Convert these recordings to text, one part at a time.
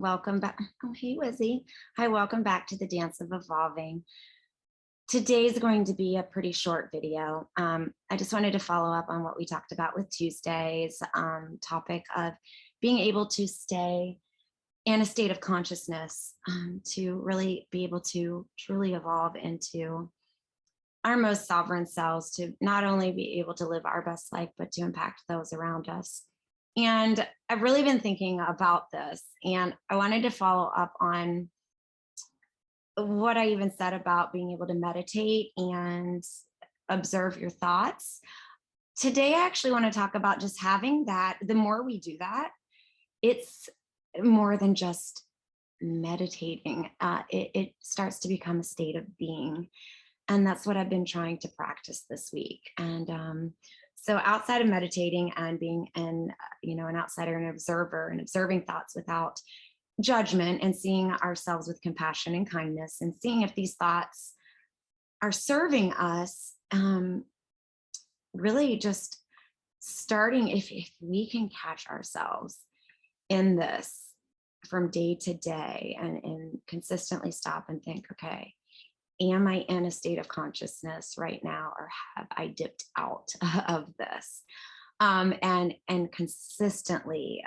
Welcome back. Oh, hey, Wizzy. Hi, welcome back to the Dance of Evolving. Today's going to be a pretty short video. I just wanted to follow up on what we talked about with Tuesday's topic of being able to stay in a state of consciousness to really be able to truly evolve into our most sovereign selves, to not only be able to live our best life, but to impact those around us. And I've really been thinking about this, and I wanted to follow up on what I even said about being able to meditate and observe your thoughts. Today, I actually want to talk about just having that. The more we do that, it's more than just meditating. It starts to become a state of being. And that's what I've been trying to practice this week. And so outside of meditating and being an outsider and observer and observing thoughts without judgment and seeing ourselves with compassion and kindness and seeing if these thoughts are serving us, really just starting, if we can catch ourselves in this from day to day and consistently stop and think, okay, am I in a state of consciousness right now, or have I dipped out of this? And consistently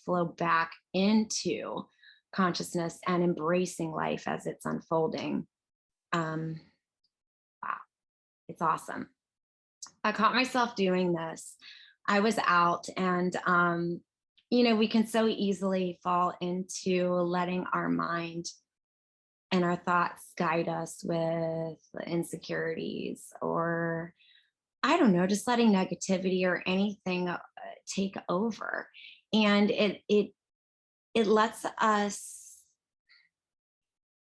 flow back into consciousness and embracing life as it's unfolding. Wow, it's awesome. I caught myself doing this. I was out, and we can so easily fall into letting our mind and our thoughts guide us with insecurities, or I don't know, just letting negativity or anything take over. And it lets us,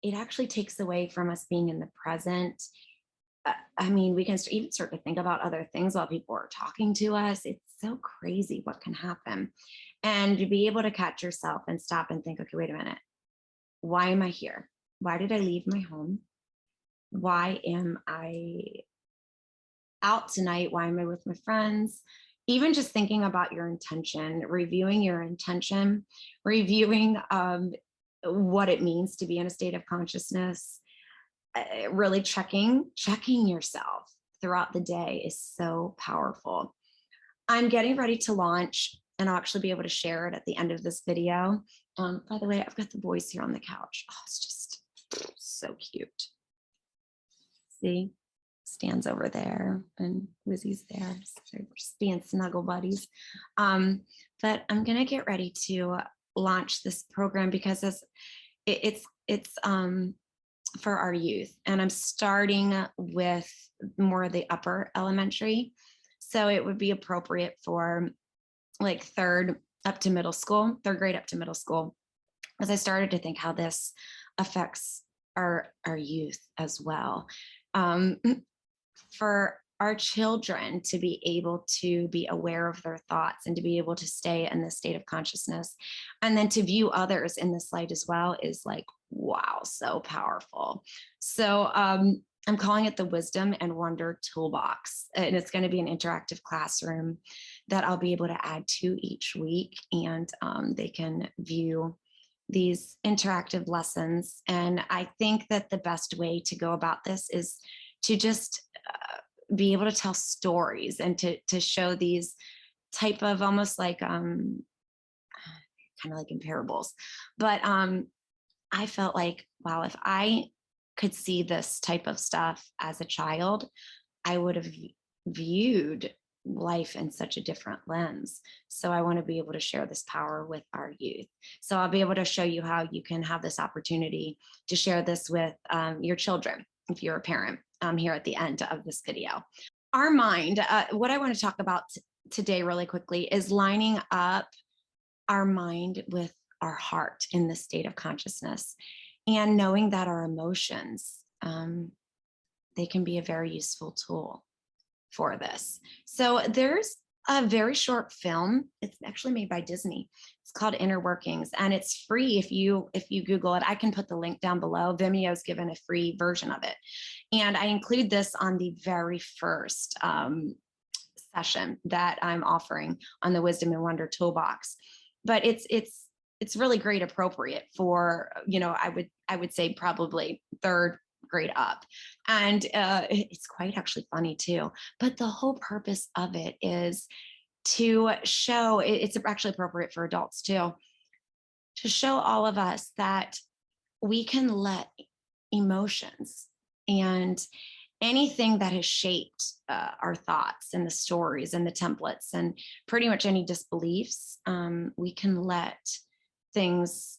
it actually takes away from us being in the present. I mean, we can even start to think about other things while people are talking to us. It's so crazy what can happen. And to be able to catch yourself and stop and think, okay, wait a minute. Why am I here? Why did I leave my home? Why am I out tonight? Why am I with my friends? Even just thinking about your intention, reviewing your intention, reviewing what it means to be in a state of consciousness, really checking yourself throughout the day is so powerful. I'm getting ready to launch, and I'll actually be able to share it at the end of this video. By the way, I've got the boys here on the couch. Oh, it's just so cute. See, Stan's over there and Wizzy's there. So we're just being snuggle buddies. But I'm gonna get ready to launch this program because it's for our youth, and I'm starting with more of the upper elementary. So it would be appropriate for like third grade up to middle school, as I started to think how this affects our youth as well. For our children to be able to be aware of their thoughts and to be able to stay in this state of consciousness, and then to view others in this light as well, is like, wow, so powerful. So I'm calling it the Wisdom and Wonder Toolbox, and it's going to be an interactive classroom that I'll be able to add to each week, and they can view these interactive lessons. And I think that the best way to go about this is to just be able to tell stories and to show these type of almost like kind of like in parables. But I felt like, wow, if I could see this type of stuff as a child, I would have viewed life in such a different lens. So I want to be able to share this power with our youth. So I'll be able to show you how you can have this opportunity to share this with your children if you're a parent, here at the end of this video. Our mind, what I want to talk about today really quickly is lining up our mind with our heart in this state of consciousness, and knowing that our emotions, they can be a very useful tool for this. So there's a very short film. It's actually made by Disney. It's called Inner Workings, and it's free if you Google it. I can put the link down below. Vimeo's given a free version of it, and I include this on the very first session that I'm offering on the Wisdom and Wonder Toolbox. But it's it's really grade appropriate for, I would say probably third grade up. And it's quite actually funny too. But the whole purpose of it is to show it's actually appropriate for adults too, to show all of us that we can let emotions and anything that has shaped our thoughts and the stories and the templates and pretty much any disbeliefs, we can let things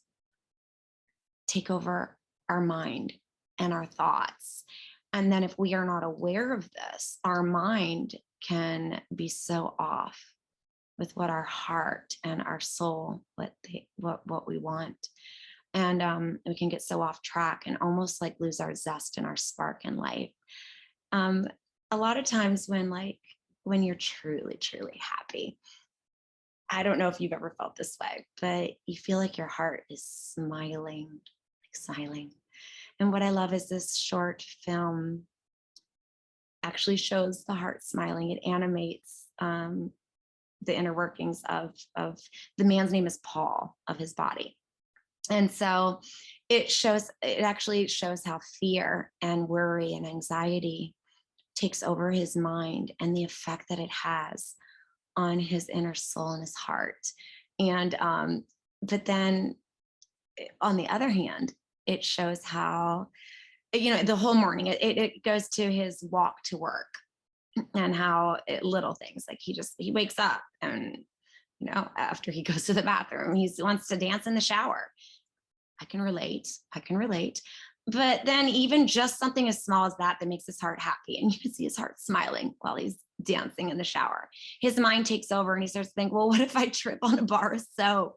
take over our mind and our thoughts. And then if we are not aware of this, our mind can be so off with what our heart and our soul, what we want. And we can get so off track and almost like lose our zest and our spark in life. Um, a lot of times when you're truly, truly happy, I don't know if you've ever felt this way, but you feel like your heart is smiling, like smiling. And what I love is this short film actually shows the heart smiling. It animates the inner workings of the man's name is Paul, of his body. And so it actually shows how fear and worry and anxiety takes over his mind and the effect that it has on his inner soul and his heart. And but then on the other hand, it shows how, the whole morning, it goes to his walk to work and how little things like he wakes up and, after he goes to the bathroom, he wants to dance in the shower. I can relate. I can relate. But then even just something as small as that makes his heart happy. And you can see his heart smiling while he's dancing in the shower. His mind takes over and he starts to think, well, what if I trip on a bar of soap?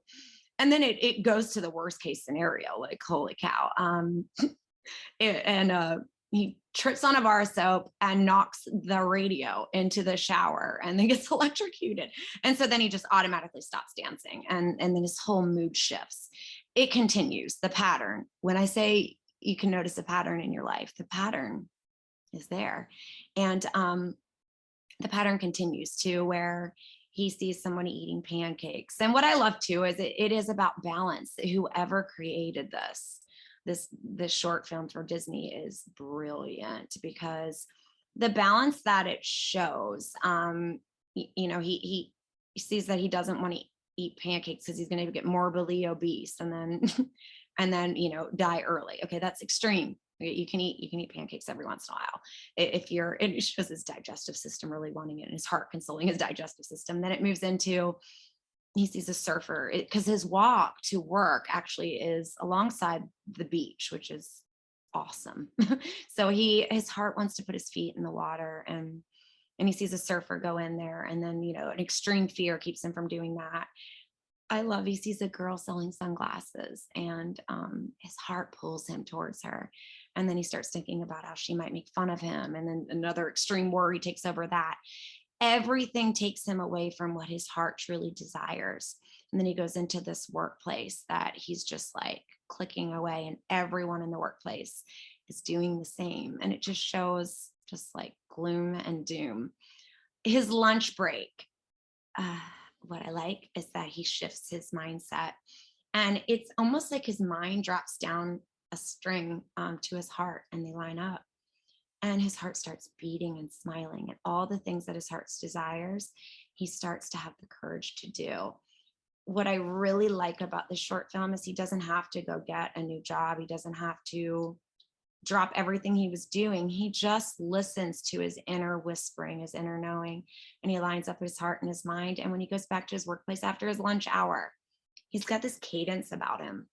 And then it goes to the worst case scenario, like, holy cow. He trips on a bar of soap and knocks the radio into the shower and then gets electrocuted. And so then he just automatically stops dancing and then his whole mood shifts. It continues the pattern. When I say you can notice a pattern in your life, the pattern is there. And the pattern continues to where he sees someone eating pancakes. And what I love too is it is about balance. Whoever created this short film for Disney is brilliant because the balance that it shows, he sees that he doesn't want to eat pancakes because he's going to get morbidly obese and then die early. Okay, that's extreme. You can eat pancakes every once in a while it shows his digestive system really wanting it and his heart consoling his digestive system. Then it moves into he sees a surfer because his walk to work actually is alongside the beach, which is awesome. So his heart wants to put his feet in the water and he sees a surfer go in there and then, an extreme fear keeps him from doing that. He sees a girl selling sunglasses and his heart pulls him towards her. And then he starts thinking about how she might make fun of him. And then another extreme worry takes over that. Everything takes him away from what his heart truly desires. And then he goes into this workplace that he's just like clicking away and everyone in the workplace is doing the same. And it just shows just like gloom and doom. His lunch break, what I like is that he shifts his mindset and it's almost like his mind drops down a string to his heart and they line up and his heart starts beating and smiling and all the things that his heart's desires, he starts to have the courage to do. What I really like about this short film is he doesn't have to go get a new job. He doesn't have to drop everything he was doing. He just listens to his inner whispering, his inner knowing, and he lines up his heart and his mind. And when he goes back to his workplace after his lunch hour, he's got this cadence about him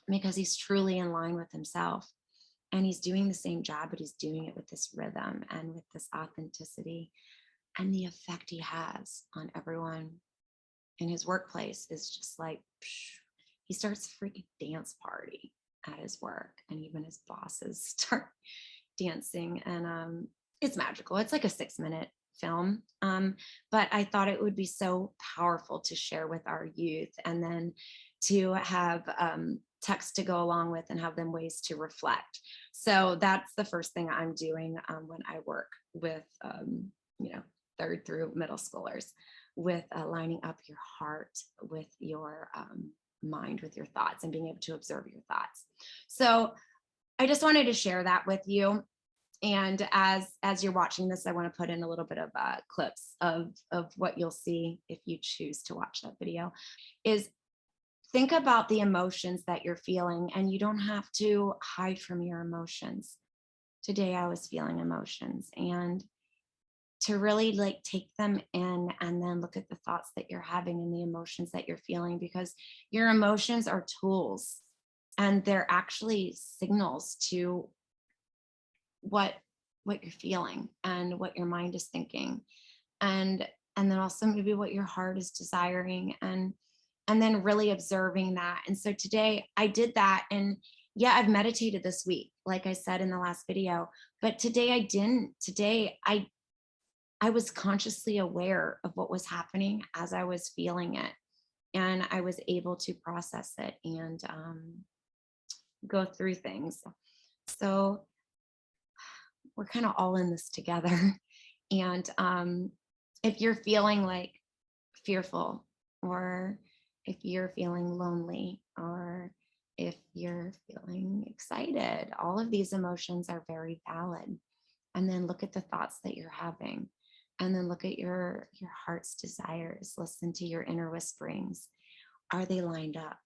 because he's truly in line with himself. And he's doing the same job, but he's doing it with this rhythm and with this authenticity. And the effect he has on everyone in his workplace is just like, he starts a freaking dance party at his work. And even his bosses start dancing. And it's magical. It's like a 6-minute film. But I thought it would be so powerful to share with our youth and then to have text to go along with and have them ways to reflect. So that's the first thing I'm doing when I work with, third through middle schoolers with lining up your heart with your mind with your thoughts and being able to observe your thoughts. So I just wanted to share that with you. And as you're watching this, I want to put in a little bit of clips of what you'll see if you choose to watch that video. Is think about the emotions that you're feeling, and you don't have to hide from your emotions. Today I was feeling emotions, and to really like take them in and then look at the thoughts that you're having and the emotions that you're feeling, because your emotions are tools and they're actually signals to what you're feeling and what your mind is thinking, and then also maybe what your heart is desiring, and then really observing that. And so today I did that, and yeah, I've meditated this week like I said in the last video, but today I didn't. Today I was consciously aware of what was happening as I was feeling it, and I was able to process it and go through things. So we're kind of all in this together. And if you're feeling like fearful, or if you're feeling lonely, or if you're feeling excited, all of these emotions are very valid. And then look at the thoughts that you're having, and then look at your heart's desires. Listen to your inner whisperings. Are they lined up?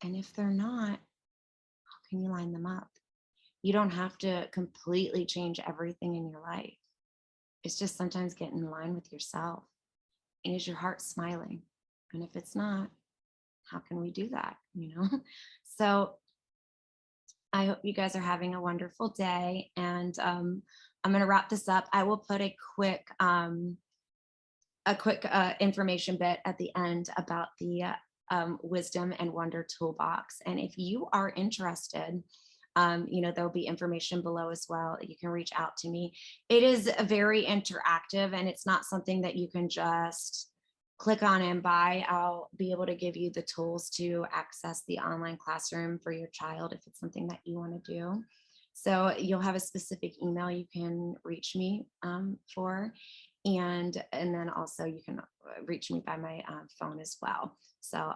And if they're not, how can you line them up? You don't have to completely change everything in your life. It's just sometimes get in line with yourself. And is your heart smiling? And if it's not, how can we do that? So I hope you guys are having a wonderful day. And I'm going to wrap this up. I will put a quick information bit at the end about the Wisdom and Wonder Toolbox. And if you are interested, there'll be information below as well. You can reach out to me. It is very interactive, and it's not something that you can just click on and buy. I'll be able to give you the tools to access the online classroom for your child if it's something that you want to do. So you'll have a specific email you can reach me for. And then also you can reach me by my phone as well. So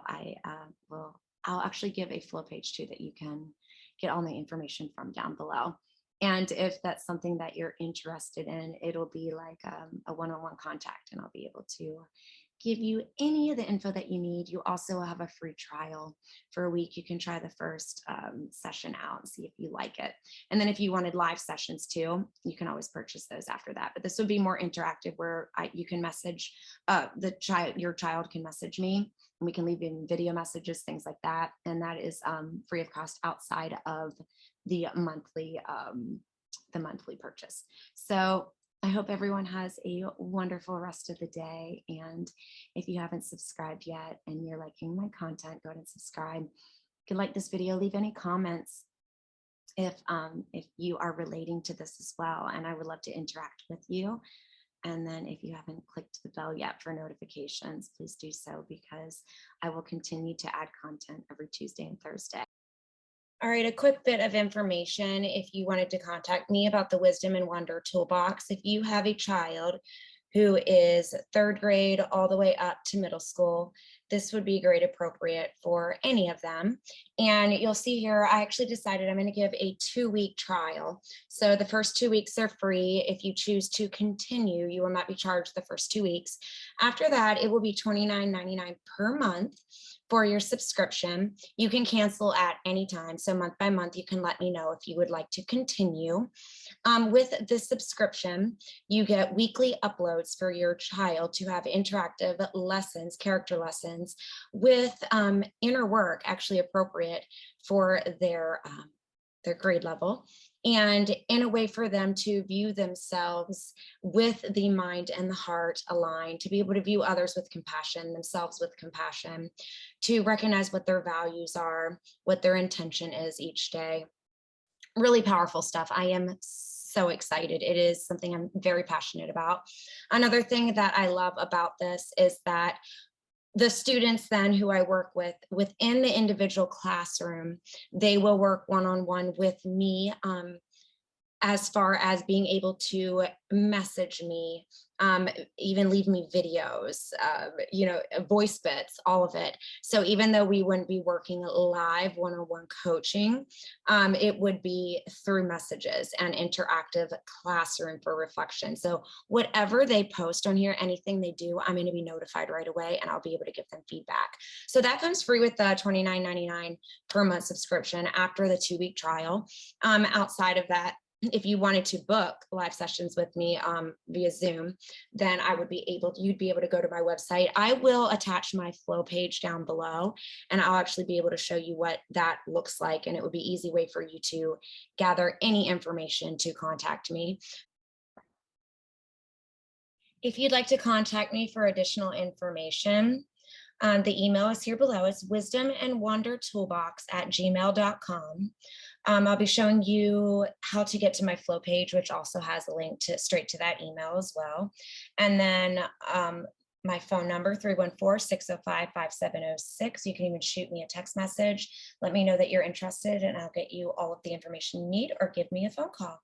I'll actually give a flow page too that you can get all the information from down below. And if that's something that you're interested in, it'll be like a one-on-one contact, and I'll be able to give you any of the info that you need. You also have a free trial for a week. You can try the first session out and see if you like it. And then if you wanted live sessions too, you can always purchase those after that. But this would be more interactive, where you can message your child can message me, and we can leave in video messages, things like that. And that is free of cost outside of the monthly purchase. So I hope everyone has a wonderful rest of the day. And if you haven't subscribed yet and you're liking my content, go ahead and subscribe. You can like this video, leave any comments if you are relating to this as well. And I would love to interact with you. And then if you haven't clicked the bell yet for notifications, please do so, because I will continue to add content every Tuesday and Thursday. All right, a quick bit of information if you wanted to contact me about the Wisdom and Wonder Toolbox. If you have a child who is third grade all the way up to middle school, this would be grade appropriate for any of them. And you'll see here, I actually decided I'm going to give a 2-week trial. So the first 2 weeks are free. If you choose to continue, you will not be charged the first 2 weeks. After that, it will be $29.99 per month for your subscription. You can cancel at any time. So month by month, you can let me know if you would like to continue. With this subscription, you get weekly uploads for your child to have interactive lessons, character lessons with inner work, actually appropriate for their grade level, and in a way for them to view themselves with the mind and the heart aligned, to be able to view others with compassion, themselves with compassion, to recognize what their values are, what their intention is each day. Really powerful stuff. I am so excited. It is something I'm very passionate about. Another thing that I love about this is that the students then who I work with within the individual classroom, they will work one-on-one with me as far as being able to message me, even leave me videos, voice bits, all of it. So even though we wouldn't be working live one-on-one coaching, it would be through messages and interactive classroom for reflection. So whatever they post on here, anything they do, I'm going to be notified right away and I'll be able to give them feedback. So that comes free with the $29.99 per month subscription after the 2-week trial. Outside of that, if you wanted to book live sessions with me via Zoom, then you'd be able to go to my website. I will attach my flow page down below, and I'll actually be able to show you what that looks like. And it would be an easy way for you to gather any information to contact me. If you'd like to contact me for additional information, the email is here below. It's wisdomandwondertoolbox@gmail.com. I'll be showing you how to get to my flow page, which also has a link straight to that email as well. And then my phone number, 314-605-5706. You can even shoot me a text message. Let me know that you're interested and I'll get you all of the information you need, or give me a phone call.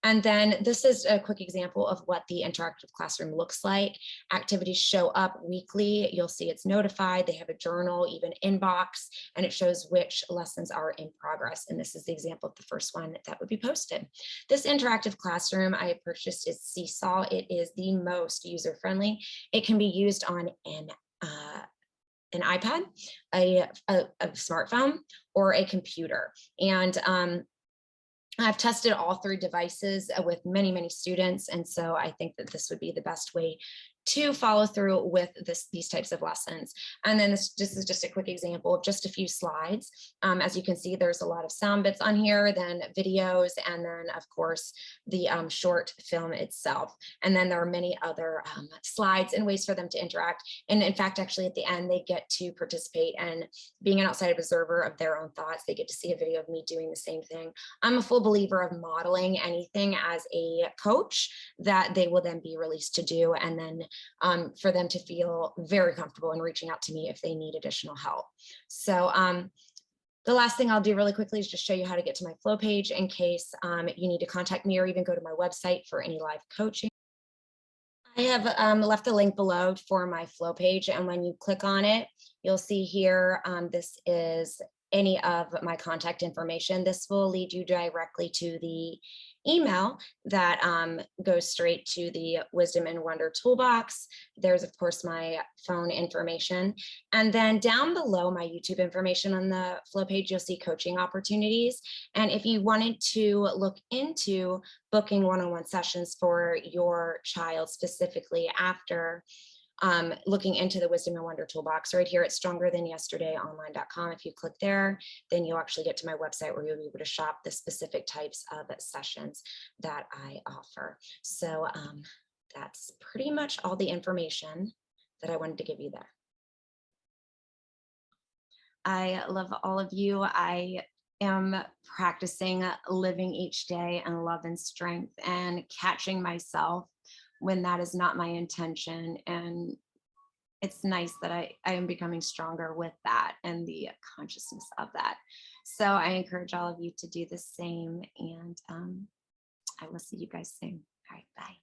And then this is a quick example of what the interactive classroom looks like. Activities show up weekly. You'll see it's notified. They have a journal, even inbox, and it shows which lessons are in progress. And this is the example of the first one that would be posted. This interactive classroom I purchased is Seesaw. It is the most user-friendly. It can be used on an iPad, a smartphone, or a computer. And I've tested all 3 devices with many, many students. And so I think that this would be the best way to follow through with these types of lessons. And then this is just a quick example of just a few slides. As you can see, there's a lot of sound bits on here, then videos, and then of course the short film itself. And then there are many other slides and ways for them to interact. And in fact, actually at the end, they get to participate, and being an outside observer of their own thoughts, they get to see a video of me doing the same thing. I'm a full believer of modeling anything as a coach that they will then be released to do, and then for them to feel very comfortable in reaching out to me if they need additional help. So the last thing I'll do really quickly is just show you how to get to my flow page in case you need to contact me, or even go to my website for any live coaching. I have left a link below for my flow page, and when you click on it, you'll see here, this is any of my contact information. This will lead you directly to the email that goes straight to the Wisdom and Wonder Toolbox. There's of course my phone information. And then down below my YouTube information on the flow page, you'll see coaching opportunities. And if you wanted to look into booking one-on-one sessions for your child specifically after looking into the Wisdom and Wonder Toolbox, right here at strongerthanYesterdayonline.com. If you click there, then you'll actually get to my website where you'll be able to shop the specific types of sessions that I offer. So that's pretty much all the information that I wanted to give you there. I love all of you. I am practicing living each day in love and strength, and catching myself when that is not my intention. And it's nice that I am becoming stronger with that and the consciousness of that. So I encourage all of you to do the same, and I will see you guys soon. All right, bye.